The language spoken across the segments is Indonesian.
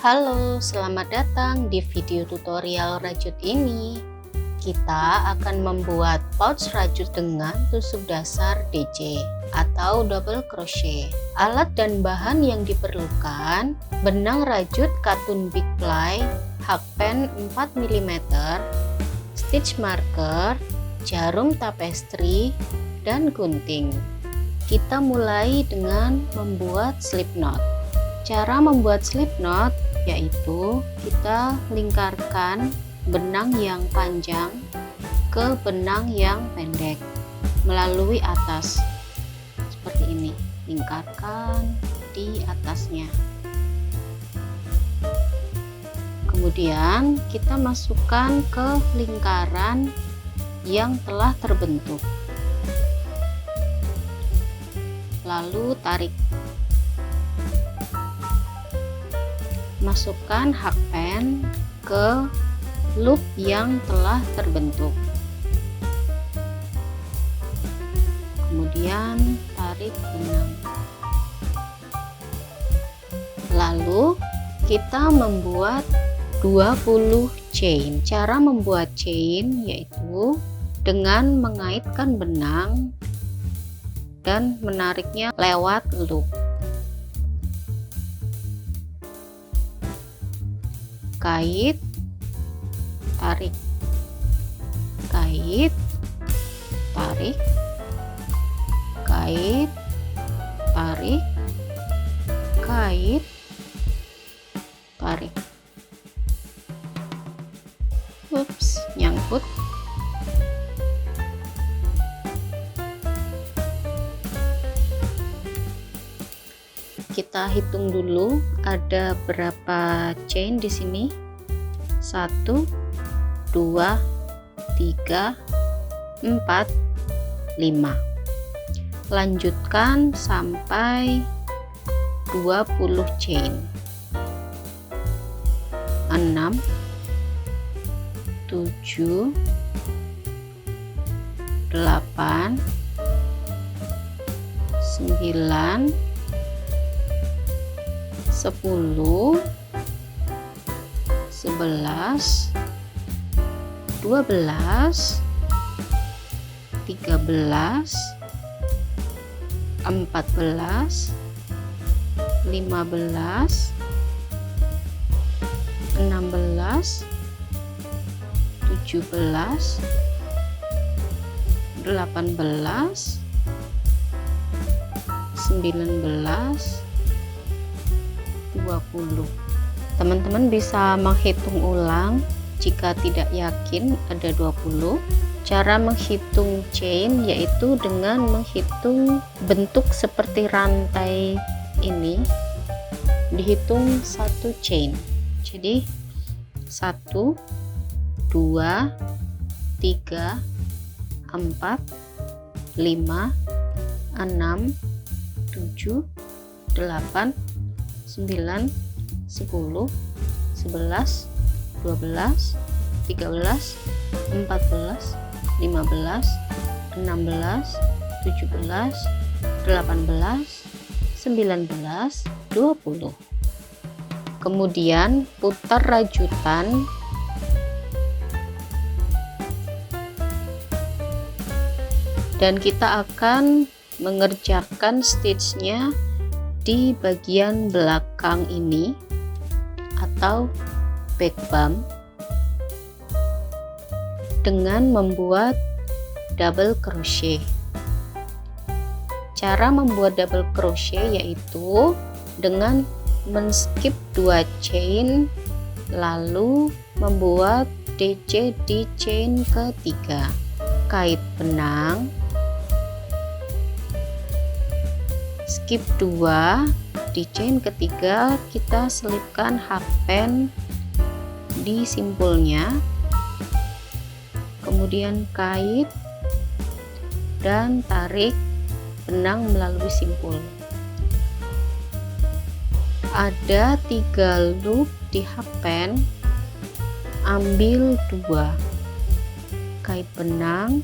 Halo, selamat datang di video tutorial rajut ini. Kita akan membuat pouch rajut dengan tusuk dasar DC atau double crochet. Alat dan bahan yang diperlukan: benang rajut katun big ply, hakpen 4 mm, stitch marker, jarum tapestry, dan gunting. Kita mulai dengan membuat slip knot. Cara membuat slip knot yaitu kita lingkarkan benang yang panjang ke benang yang pendek melalui atas seperti ini, lingkarkan di atasnya. Kemudian kita masukkan ke lingkaran yang telah terbentuk, lalu tarik. Masukkan hakpen ke loop yang telah terbentuk, kemudian tarik benang, lalu kita membuat 20 chain. Cara membuat chain yaitu dengan mengaitkan benang dan menariknya lewat loop. Kait, tarik, kait, tarik, kait, tarik, kait, tarik. Ups, nyangkut. Kita hitung dulu ada berapa chain di sini. 1 2 3 4 5. Lanjutkan sampai 20 chain. 6 7 8 9 10 11 12 13 14 15 16 17 18 19 20. Teman-teman bisa menghitung ulang jika tidak yakin ada 20. Cara menghitung chain yaitu dengan menghitung bentuk seperti rantai ini, dihitung 1 chain. Jadi 1 2 3 4 5 6 7 8 9 10 11 12 13 14 15 16 17 18 19 20. Kemudian putar rajutan dan kita akan mengerjakan stitchnya di bagian belakang ini atau back bump dengan membuat double crochet. Cara membuat double crochet yaitu dengan men-skip 2 chain lalu membuat DC di chain ketiga. Kait benang, skip 2, di chain ketiga kita selipkan hakpen di simpulnya, kemudian kait dan tarik benang melalui simpul. Ada 3 loop di hakpen, ambil 2, kait benang,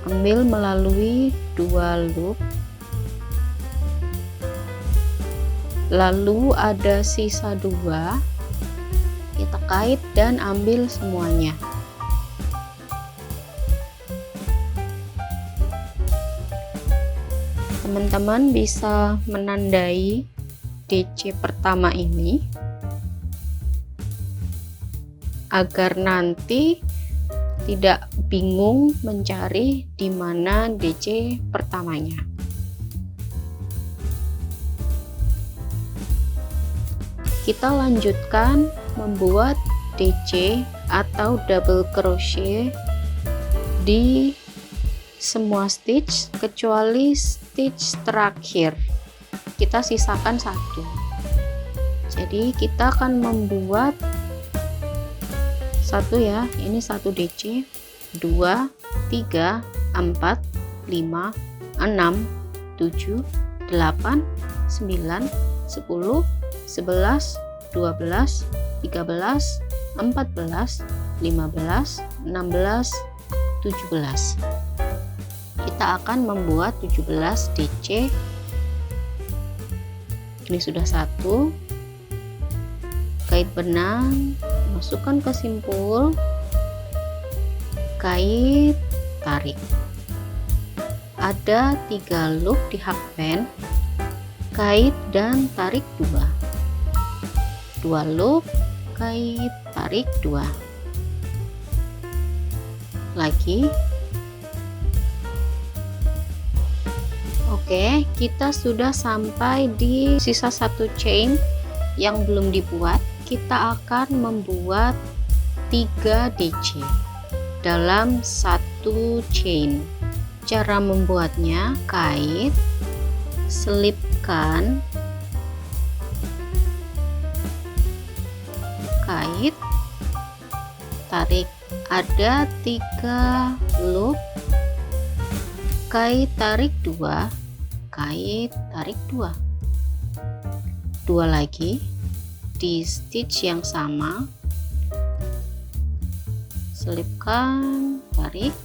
ambil melalui 2 loop, lalu ada sisa 2, kita kait dan ambil semuanya. Teman-teman bisa menandai DC pertama ini agar nanti tidak bingung mencari di mana DC pertamanya. Kita lanjutkan membuat DC atau double crochet di semua stitch kecuali stitch terakhir. Kita sisakan 1. Jadi kita akan membuat 1 ya, ini 1 DC, 2, 3, 4, 5, 6, 7, 8, 9, 10, 11, 12, 13, 14, 15, 16, 17. Kita akan membuat 17 DC. Ini sudah 1. Kait benang, masukkan ke simpul, kait, tarik. Ada 3 loop di hakband, kait dan tarik 2. 2 loop, kait, tarik 2. Lagi. Oke, kita sudah sampai di sisa 1 chain yang belum dibuat. Kita akan membuat 3 DC dalam 1 chain. Cara membuatnya, kait, selipkan, kait, tarik. Ada 3 loop, kait, tarik 2, kait, tarik 2. 2 lagi di stitch yang sama, selipkan, tarik.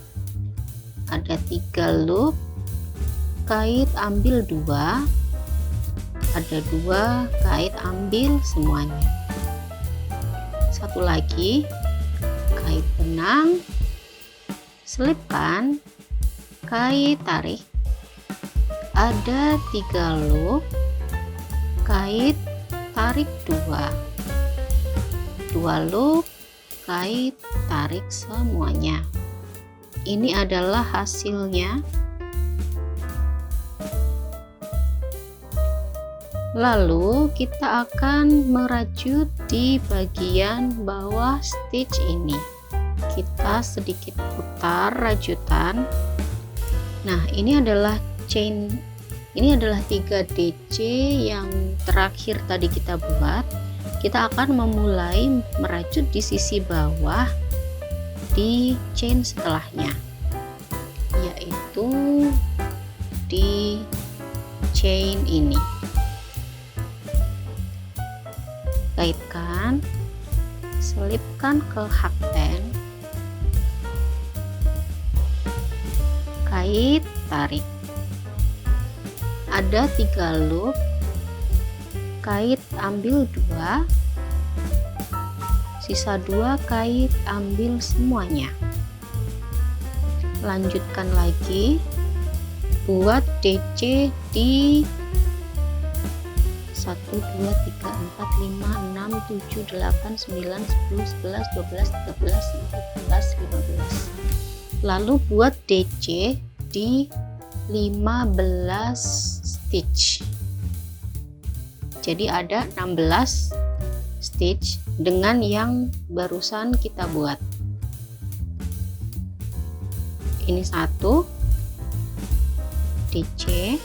Ada 3 loop, kait, ambil 2, ada 2, kait, ambil semuanya. 1 lagi, kait benang, selipkan, kait, tarik. Ada 3 loop, kait, tarik 2, 2 loop, kait, tarik semuanya. Ini adalah hasilnya. Lalu kita akan merajut di bagian bawah stitch ini. Kita sedikit putar rajutan. Nah, ini adalah chain, ini adalah 3 DC yang terakhir tadi kita buat. Kita akan memulai merajut di sisi bawah di chain setelahnya, yaitu di chain ini. Kaitkan, selipkan ke hakband, kait, tarik. Ada 3 loop, kait, ambil 2, sisa 2, kait, ambil semuanya. Lanjutkan lagi, buat DC di 1, 2, 3, 4, 5, 6, 7, 8, 9, 10, 11, 12, 13, 14, 15. Lalu buat DC di 15 stitch. Jadi ada 16 stitch dengan yang barusan kita buat. Ini 1 DC,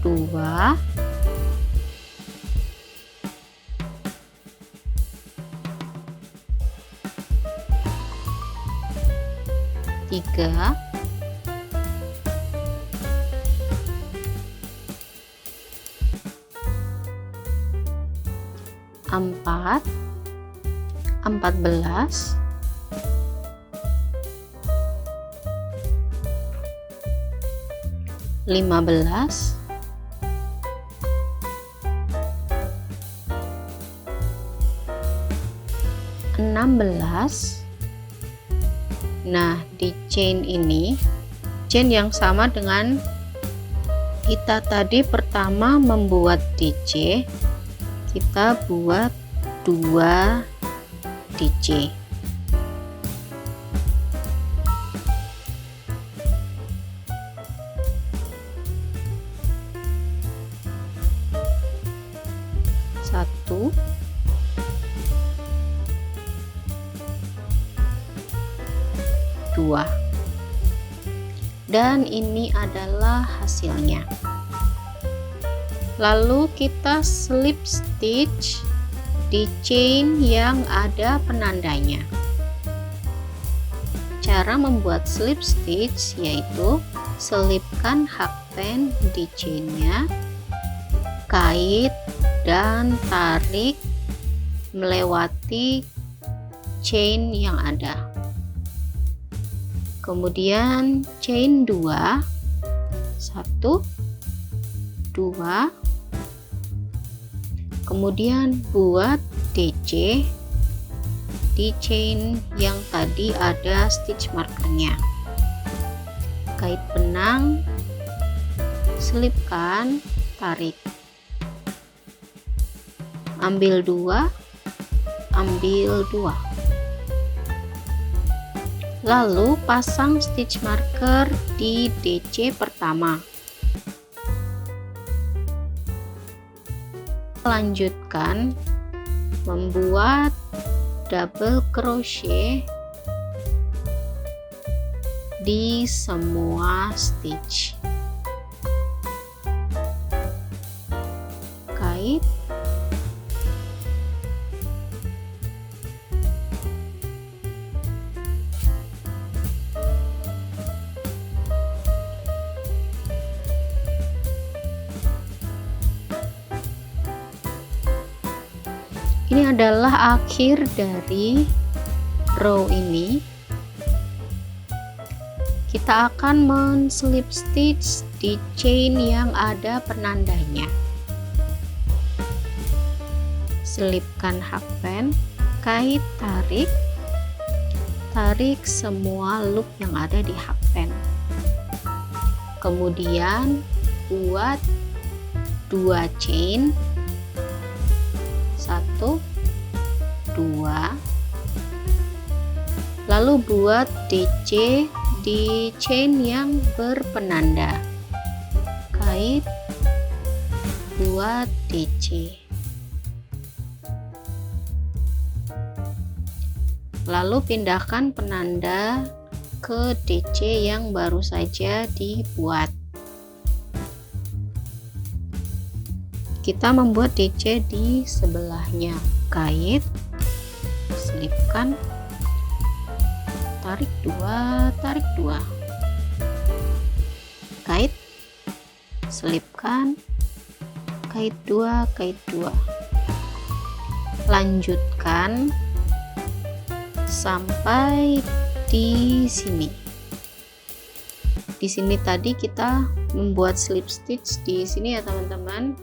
2, 3, 4, 14, 15, 15, 16. Nah, di chain ini, chain yang sama dengan kita tadi pertama membuat DC, kita buat 2 DC. Satu, dua, dan ini adalah hasilnya. Lalu kita slip stitch di chain yang ada penandanya. Cara membuat slip stitch yaitu selipkan hakpen di chainnya, kait dan tarik melewati chain yang ada. Kemudian chain 2, 1, 2, kemudian buat DC di chain yang tadi ada stitch markernya. Kait benang, selipkan, tarik, ambil 2, ambil 2. Lalu pasang stitch marker di DC pertama. Lanjutkan membuat double crochet di semua stitch. Kait, ini adalah akhir dari row ini. Kita akan men-slip stitch di chain yang ada penandanya. Selipkan hakpen, kait, tarik, tarik semua loop yang ada di hakpen. Kemudian buat 2 chain, 1, 2, lalu buat DC di chain yang berpenanda. Kait, buat DC, lalu pindahkan penanda ke DC yang baru saja dibuat. Kita membuat DC di sebelahnya. Kait, selipkan, tarik 2, tarik 2, kait, selipkan, kait 2, kait 2. Lanjutkan sampai di sini. Di sini tadi kita membuat slip stitch di sini ya teman-teman.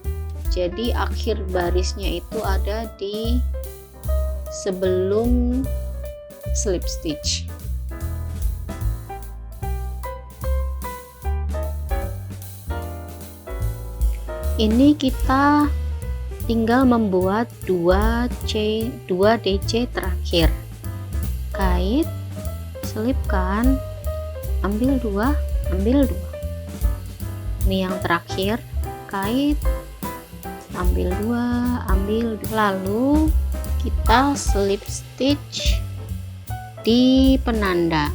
Jadi akhir barisnya itu ada di sebelum slip stitch. Ini kita tinggal membuat 2 DC terakhir. Kait, selipkan, ambil 2, ambil 2. Ini yang terakhir, kait, ambil 2, ambil 2. Lalu kita slip stitch di penanda.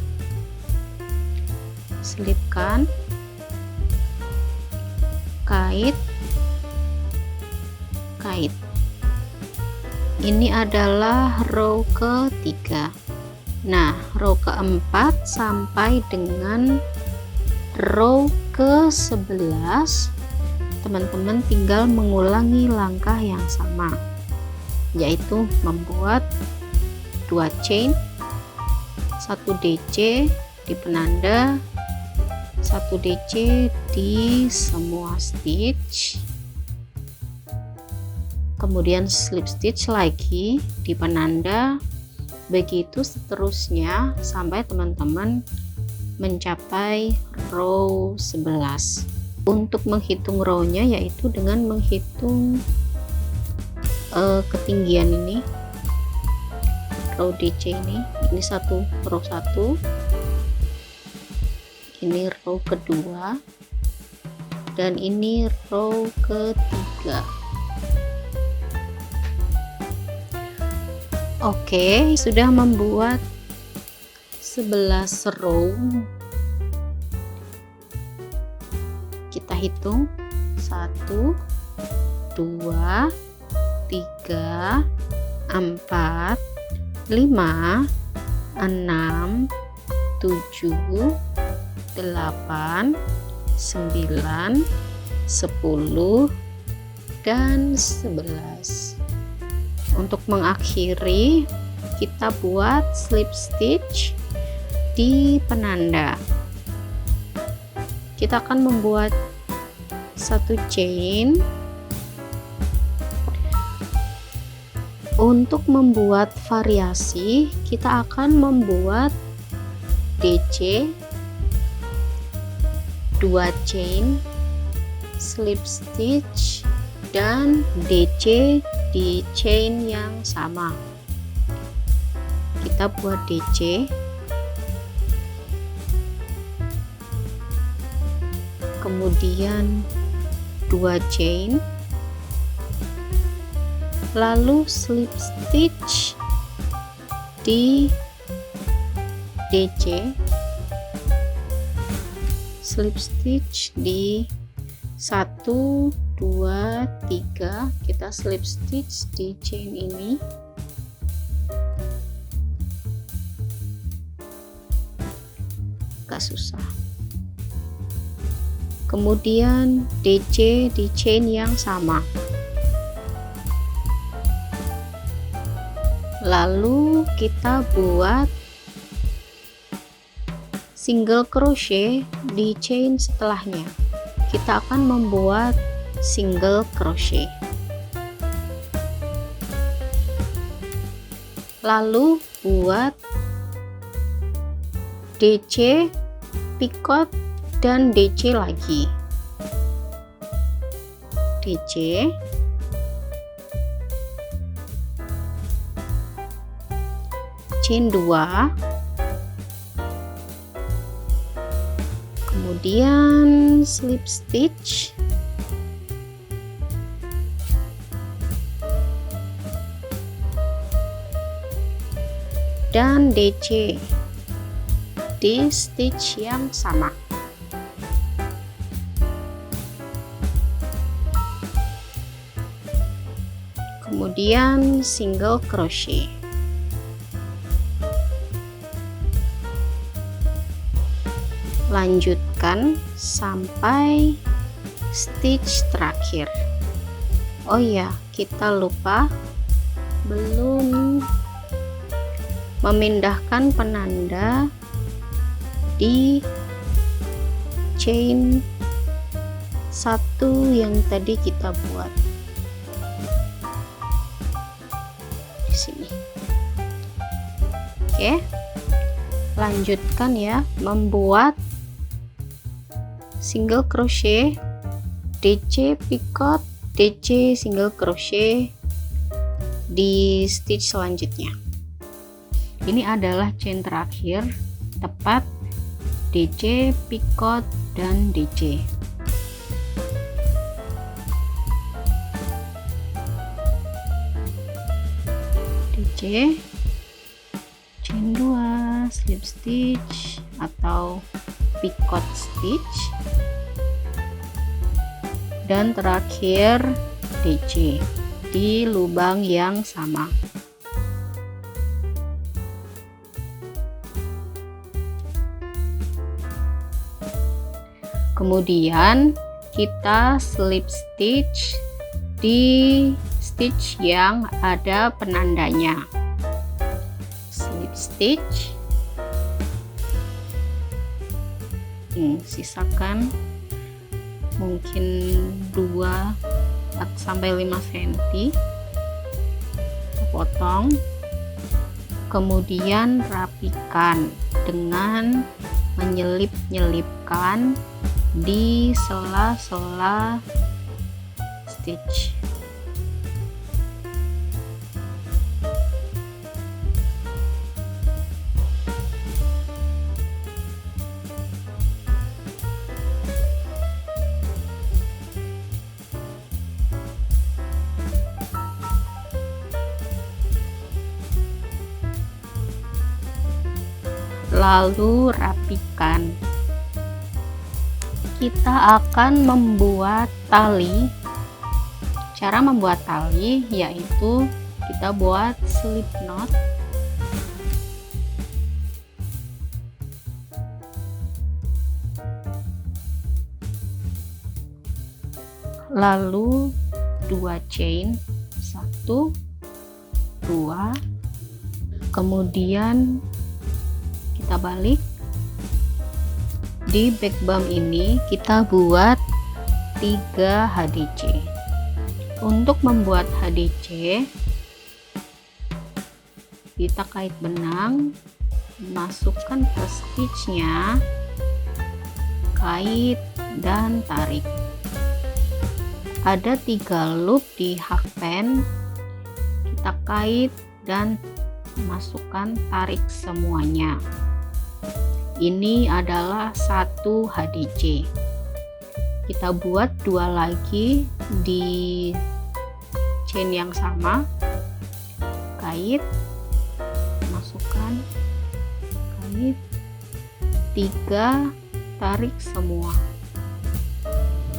Selipkan, kait, kait. Ini adalah row ketiga. Nah, row keempat sampai dengan row ke-11 teman-teman tinggal mengulangi langkah yang sama, yaitu membuat 2 chain, 1 DC di penanda, 1 DC di semua stitch, kemudian slip stitch lagi di penanda, begitu seterusnya sampai teman-teman mencapai row 11. Untuk menghitung row-nya yaitu dengan menghitung ketinggian ini, row DC ini satu row 1, ini row kedua, dan ini row ketiga. Oke, sudah membuat 11 row. Kita hitung 1 2 3 4 5 6 7 8 9 10 dan 11. Untuk mengakhiri, kita buat slip stitch di penanda. Kita akan membuat satu chain. Untuk membuat variasi, kita akan membuat DC 2 chain, slip stitch, dan DC di chain yang sama. Kita buat DC, kemudian 2 chain, lalu slip stitch di DC, slip stitch di 1 2 3, kita slip stitch di chain ini, agak susah. Kemudian DC di chain yang sama, lalu kita buat single crochet di chain setelahnya. Kita akan membuat single crochet, lalu buat DC, picot, dan DC lagi. DC, chain 2, kemudian slip stitch, dan DC di stitch yang sama. Kemudian single crochet. Lanjutkan sampai stitch terakhir. Oh ya, kita lupa belum memindahkan penanda di chain 1 yang tadi kita buat di sini. Oke, lanjutkan ya, membuat single crochet, DC picot, DC single crochet di stitch selanjutnya. Ini adalah chain terakhir, tepat DC, picot, dan DC. DC, chain 2, slip stitch atau picot stitch, dan terakhir DC di lubang yang sama. Kemudian kita slip stitch di stitch yang ada penandanya. Slip stitch, sisakan mungkin 2 sampai 5 cm, potong, kemudian rapikan dengan menyelip-nyelipkan di sela-sela stitch. Lalu rapikan. Kita akan membuat tali. Cara membuat tali yaitu kita buat slip knot, lalu 2 chain, 1 2, kemudian kita balik. Di back bump ini kita buat 3 HDC. Untuk membuat HDC, kita kait benang, masukkan ke stitchnya, kait dan tarik. Ada 3 loop di hakpen, kita kait dan masukkan, tarik semuanya. Ini adalah 1 HDC. Kita buat 2 lagi di chain yang sama, kait, masukkan, kait, 3, tarik semua.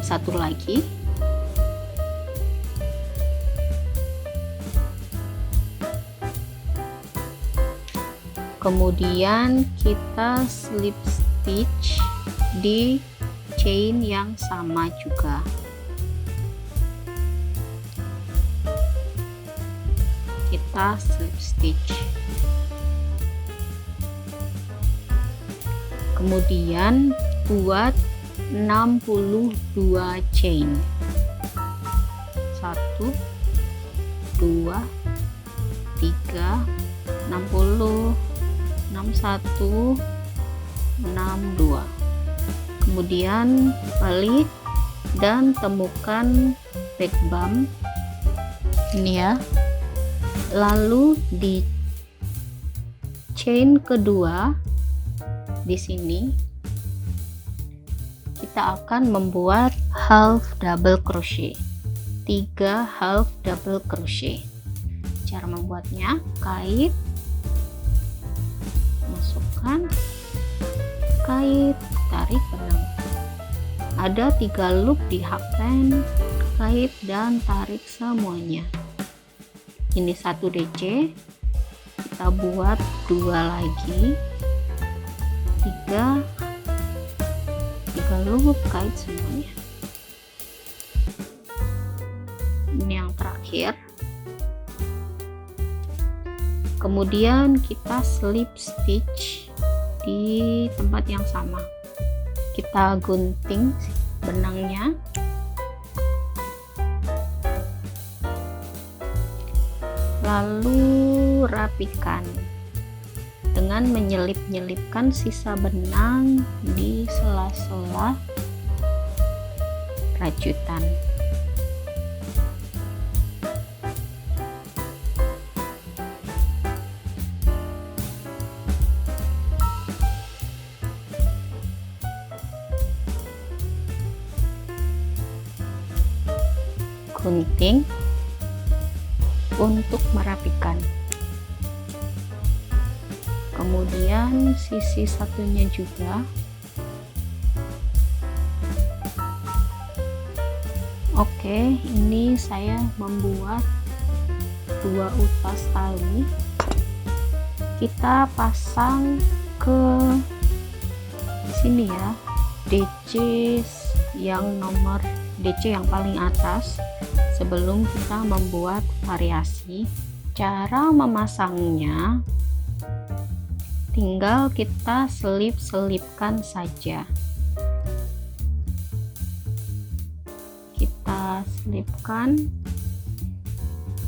1 lagi, kemudian kita slip stitch di chain yang sama juga. Kita slip stitch, kemudian buat 62 chain, 1 2 3 60 61 62, kemudian balik dan temukan back bump ini ya. Lalu di chain kedua di sini kita akan membuat half double crochet, 3 half double crochet. Cara membuatnya, kait, masukkan, kait, tarik benang. Ada 3 loop di hakpen, kait dan tarik semuanya. Ini 1 DC, kita buat 2 lagi, 3 loop, kait semuanya. Ini yang terakhir. Kemudian kita slip stitch di tempat yang sama, kita gunting benangnya, lalu rapikan dengan menyelip-nyelipkan sisa benang di sela-sela rajutan. Gunting untuk merapikan. Kemudian sisi satunya juga. Oke, ini saya membuat 2 utas tali. Kita pasang ke sini ya, DC yang nomor DC yang paling atas sebelum kita membuat variasi. Cara memasangnya tinggal kita selip-selipkan saja. kita selipkan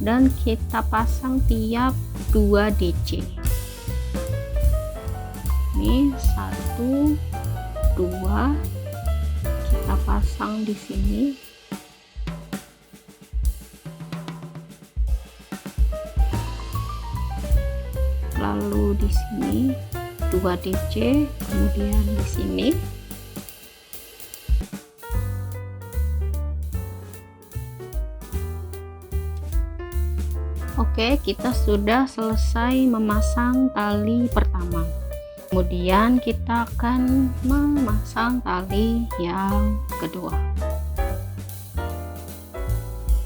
dan kita pasang tiap 2 DC. Ini 1, 2, kita pasang di sini. Lalu di sini 2 DC, kemudian di sini. Oke, kita sudah selesai memasang tali pertama. Kemudian kita akan memasang tali yang kedua.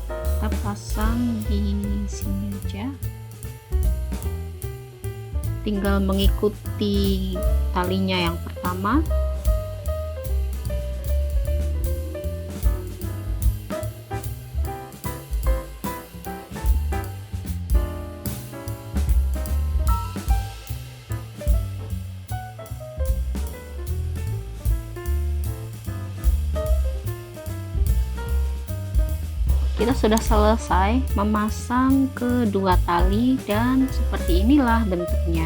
Kita pasang di sini aja. Tinggal mengikuti talinya yang pertama. Kita sudah selesai memasang kedua tali dan seperti inilah bentuknya.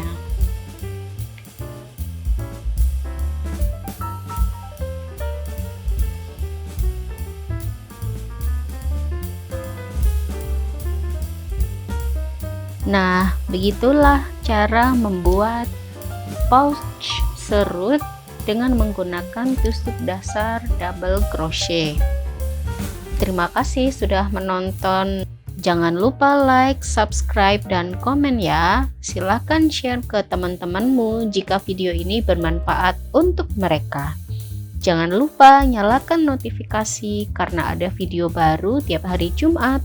Nah, begitulah cara membuat pouch serut dengan menggunakan tusuk dasar double crochet. Terima kasih sudah menonton. Jangan lupa like, subscribe, dan komen ya. Silahkan share ke teman-temanmu jika video ini bermanfaat untuk mereka. Jangan lupa nyalakan notifikasi karena ada video baru tiap hari Jumat.